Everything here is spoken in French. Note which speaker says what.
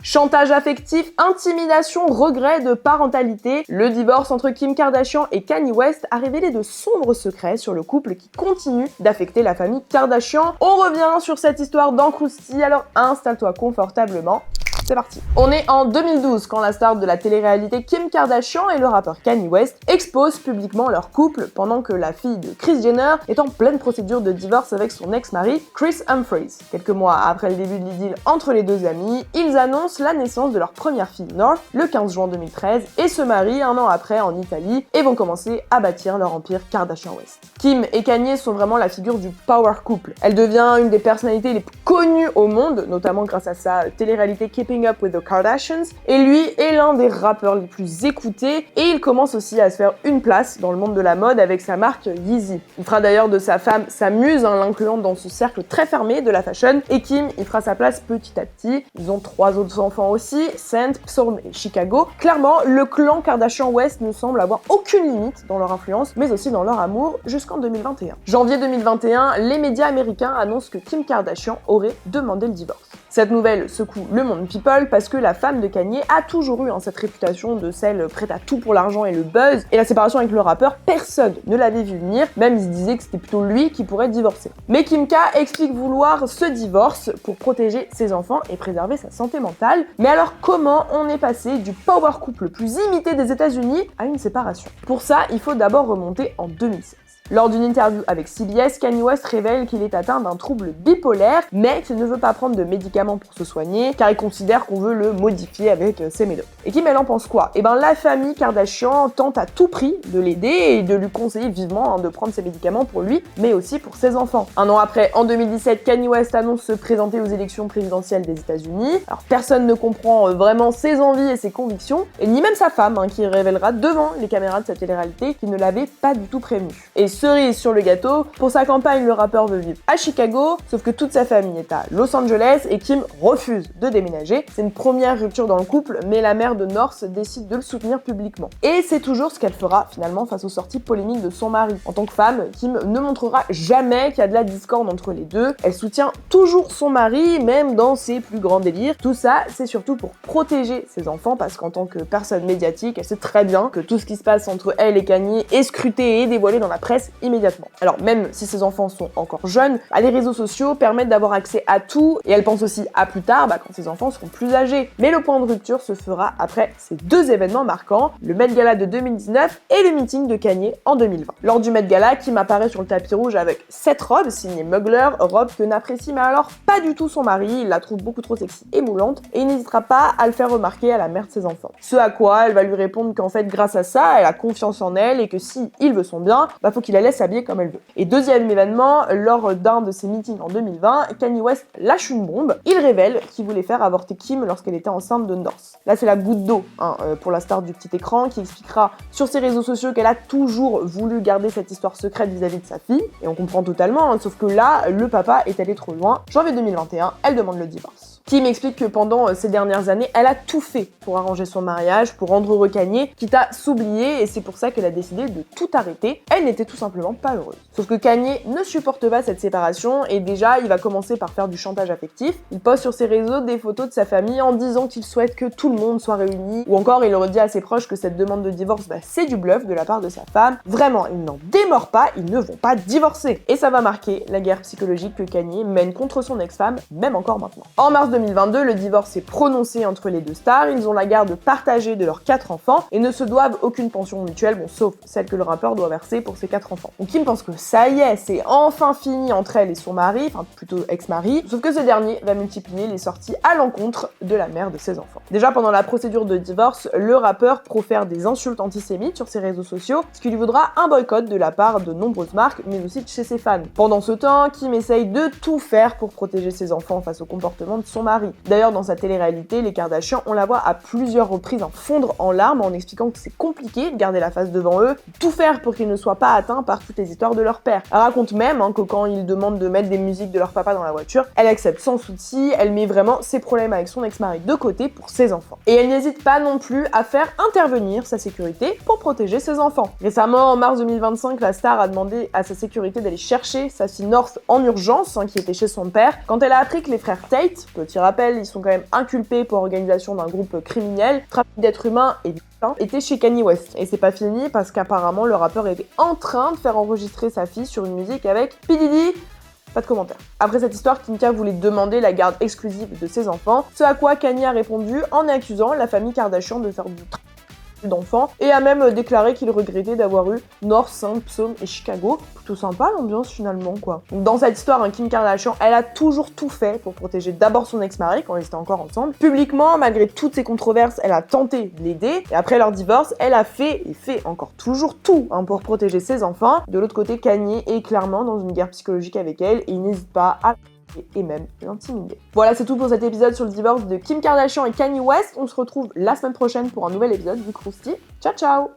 Speaker 1: Chantage affectif, intimidation, regret de parentalité, le divorce entre Kim Kardashian et Kanye West a révélé de sombres secrets sur le couple qui continue d'affecter la famille Kardashian. On revient sur cette histoire dans Krusty, alors installe-toi confortablement. C'est parti. On est en 2012 quand la star de la télé-réalité Kim Kardashian et le rappeur Kanye West exposent publiquement leur couple pendant que la fille de Kris Jenner est en pleine procédure de divorce avec son ex-mari Chris Humphries. Quelques mois après le début de l'idylle entre les deux amis, ils annoncent la naissance de leur première fille North le 15 juin 2013 et se marient un an après en Italie et vont commencer à bâtir leur empire Kardashian-West. Kim et Kanye sont vraiment la figure du power couple. Elle devient une des personnalités les plus connues au monde, notamment grâce à sa télé-réalité Keeping Up with the Kardashians, et lui est l'un des rappeurs les plus écoutés et il commence aussi à se faire une place dans le monde de la mode avec sa marque Yeezy. Il fera d'ailleurs de sa femme sa muse, l'incluant dans ce cercle très fermé de la fashion, et Kim il fera sa place petit à petit. Ils ont 3 autres enfants aussi, Saint, Psalm et Chicago. Clairement, le clan Kardashian-West ne semble avoir aucune limite dans leur influence, mais aussi dans leur amour jusqu'en 2021. Janvier 2021, les médias américains annoncent que Kim Kardashian aurait demandé le divorce. Cette nouvelle secoue le monde people parce que la femme de Kanye a toujours eu cette réputation de celle prête à tout pour l'argent et le buzz, et la séparation avec le rappeur, personne ne l'avait vu venir, même il se disait que c'était plutôt lui qui pourrait divorcer. Mais Kim K explique vouloir ce divorce pour protéger ses enfants et préserver sa santé mentale. Mais alors comment on est passé du power couple le plus imité des États-Unis à une séparation? Pour ça, il faut d'abord remonter en 2016. Lors d'une interview avec CBS, Kanye West révèle qu'il est atteint d'un trouble bipolaire, mais qu'il ne veut pas prendre de médicaments pour se soigner, car il considère qu'on veut le modifier avec ses médocs. Et Kim, elle en pense quoi? La famille Kardashian tente à tout prix de l'aider et de lui conseiller vivement de prendre ses médicaments pour lui, mais aussi pour ses enfants. Un an après, en 2017, Kanye West annonce se présenter aux élections présidentielles des États-Unis. Alors personne ne comprend vraiment ses envies et ses convictions, et ni même sa femme, qui révélera devant les caméras de sa télé-réalité qu'il ne l'avait pas du tout prévenu. Et cerise sur le gâteau, pour sa campagne, le rappeur veut vivre à Chicago, sauf que toute sa famille est à Los Angeles et Kim refuse de déménager. C'est une première rupture dans le couple, mais la mère de North décide de le soutenir publiquement. Et c'est toujours ce qu'elle fera finalement face aux sorties polémiques de son mari. En tant que femme, Kim ne montrera jamais qu'il y a de la discorde entre les deux. Elle soutient toujours son mari, même dans ses plus grands délires. Tout ça, c'est surtout pour protéger ses enfants, parce qu'en tant que personne médiatique, elle sait très bien que tout ce qui se passe entre elle et Kanye est scruté et dévoilé dans la presse immédiatement. Alors même si ses enfants sont encore jeunes, les réseaux sociaux permettent d'avoir accès à tout, et elle pense aussi à plus tard, quand ses enfants seront plus âgés. Mais le point de rupture se fera après ces 2 événements marquants, le Met Gala de 2019 et le meeting de Kanye en 2020. Lors du Met Gala, Kim apparaît sur le tapis rouge avec 7 robes signées Mugler, robes que n'apprécie mais alors pas du tout son mari, il la trouve beaucoup trop sexy et moulante, et il n'hésitera pas à le faire remarquer à la mère de ses enfants. Ce à quoi elle va lui répondre qu'en fait grâce à ça, elle a confiance en elle et que si il veut son bien, faut qu'il la laisse s'habiller comme elle veut. Et deuxième événement, lors d'un de ses meetings en 2020, Kanye West lâche une bombe. Il révèle qu'il voulait faire avorter Kim lorsqu'elle était enceinte de North. Là, c'est la goutte d'eau pour la star du petit écran qui expliquera sur ses réseaux sociaux qu'elle a toujours voulu garder cette histoire secrète vis-à-vis de sa fille. Et on comprend totalement, sauf que là, le papa est allé trop loin. Janvier 2021, elle demande le divorce. Kim explique que pendant ces dernières années, elle a tout fait pour arranger son mariage, pour rendre heureux Kanye, quitte à s'oublier, et c'est pour ça qu'elle a décidé de tout arrêter. Elle n'était tout simplement pas heureuse. Sauf que Kanye ne supporte pas cette séparation, et déjà, il va commencer par faire du chantage affectif. Il poste sur ses réseaux des photos de sa famille en disant qu'il souhaite que tout le monde soit réuni, ou encore il redit à ses proches que cette demande de divorce, c'est du bluff de la part de sa femme. Vraiment, ils n'en démordent pas, ils ne vont pas divorcer. Et ça va marquer la guerre psychologique que Kanye mène contre son ex-femme, même encore maintenant. En mars 2022, le divorce est prononcé entre les deux stars, ils ont la garde partagée de leurs 4 enfants et ne se doivent aucune pension mutuelle, sauf celle que le rappeur doit verser pour ses 4 enfants. Donc Kim pense que ça y est, c'est enfin fini entre elle et son mari, plutôt ex-mari, sauf que ce dernier va multiplier les sorties à l'encontre de la mère de ses enfants. Déjà pendant la procédure de divorce, le rappeur profère des insultes antisémites sur ses réseaux sociaux, ce qui lui vaudra un boycott de la part de nombreuses marques, mais aussi de chez ses fans. Pendant ce temps, Kim essaye de tout faire pour protéger ses enfants face au comportement de son mari. D'ailleurs, dans sa télé-réalité, les Kardashian, on la voit à plusieurs reprises fondre en larmes en expliquant que c'est compliqué de garder la face devant eux, tout faire pour qu'ils ne soient pas atteints par toutes les histoires de leur père. Elle raconte même que quand ils demandent de mettre des musiques de leur papa dans la voiture, elle accepte sans souci, elle met vraiment ses problèmes avec son ex-mari de côté pour ses enfants. Et elle n'hésite pas non plus à faire intervenir sa sécurité pour protéger ses enfants. Récemment, en mars 2025, la star a demandé à sa sécurité d'aller chercher sa fille North en urgence, qui était chez son père, quand elle a appris que les frères Tate, petit petit rappel, ils sont quand même inculpés pour organisation d'un groupe criminel, trafic d'êtres humains et était chez Kanye West. Et c'est pas fini parce qu'apparemment le rappeur était en train de faire enregistrer sa fille sur une musique avec P. Diddy. Pas de commentaire. Après cette histoire, Kim K voulait demander la garde exclusive de ses enfants, ce à quoi Kanye a répondu en accusant la famille Kardashian de faire du trafic d'enfants et a même déclaré qu'il regrettait d'avoir eu North, Saint, Psalm et Chicago. Plutôt sympa l'ambiance finalement quoi. Dans cette histoire, Kim Kardashian, elle a toujours tout fait pour protéger d'abord son ex-mari quand ils étaient encore ensemble. Publiquement, malgré toutes ces controverses, elle a tenté de l'aider et après leur divorce, elle a fait et fait encore toujours tout pour protéger ses enfants. De l'autre côté, Kanye est clairement dans une guerre psychologique avec elle et il n'hésite pas à et même l'intimider. Voilà, c'est tout pour cet épisode sur le divorce de Kim Kardashian et Kanye West. On se retrouve la semaine prochaine pour un nouvel épisode du Krusty. Ciao ciao!